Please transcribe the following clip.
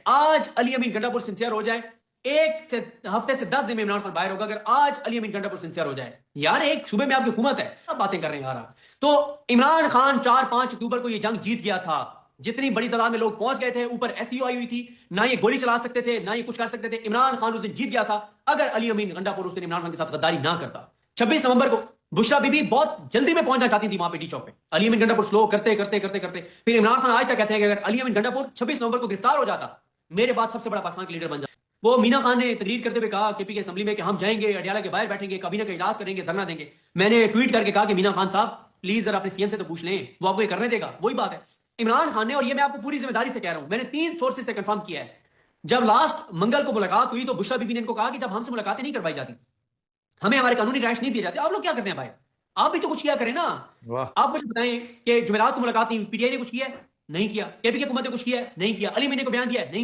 آج علی امین گنڈا پور سنسیئر ہو جائے، ایک سے ہفتے سے 10 دن میں عمران خان باہر ہوگا. اگر آج علی امین گنڈا پور سنسیئر ہو جائے، یار ایک صوبے میں آپ کی حکومت ہے، اب باتیں کر رہے ہیں یار آپ. تو عمران خان 4-5 اکتوبر کو یہ جنگ جیت گیا تھا. جتنی بڑی تعداد میں لوگ پہنچ گئے تھے، اوپر ایس ای او آئی ہوئی تھی، نہ یہ گولی چلا سکتے تھے نہ یہ کچھ کر سکتے تھے. عمران خان اس دن جیت گیا تھا. اگر علی امین گنڈا پور اس دن عمران خان کے ساتھ غداری نہ کرتا، 26 نومبر کو بشرا بی بی بہت جلدی میں پہنچنا چاہتی تھی وہاں پہ ڈی چوک پہ. علی امین گنڈا پور سلو کرتے کرتے کرتے کرتے پھر عمران خان آج تک کہتے ہیں کہ اگر علی امین گنڈا پور 26 نومبر کو گرفتار ہو جاتا، میرے بعد سب سے بڑا پاکستان کے لیڈر بن جاتا. وہ مینا خان نے تقریر کرتے ہوئے کہا کے پی کے اسمبلی میں کہ ہم جائیں گے اڈیالہ کے باہر بیٹھیں گے، کابینہ کا اجلاس کریں گے، دھرنا دیں گے. میں نے ٹویٹ کر کے کہا کہ مینا خان صاحب پلیز ذرا اپنے سی ایم سے تو پوچھ لیں، وہ آپ کو یہ کرنے دے گا. وہی بات ہے عمران خان نے، اور یہ میں آپ کو پوری ذمہ داری سے کہہ رہا ہوں، میں نے 3 سورسز سے کنفرم کیا ہے. جب لاسٹ منگل کو ملاقات ہوئی تو بشرا بی بی نے ان کو کہا کہ جب ہم سے ملاقاتیں نہیں کروائی جاتی، ہمیں ہمارے قانونی رائٹس نہیں دیے جاتے، آپ لوگ کیا کرتے ہیں بھائی؟ آپ بھی تو کچھ کیا کریں نا. آپ مجھے بتائیں کہ جمعرات کو ملاقات نہیں، پی ٹی آئی نے کچھ کیا ہے؟ نہیں کیا. کے پی کے حکومت نے کچھ کیا ہے؟ نہیں کیا. علی امین نے کو بیان دیا ہے؟ نہیں.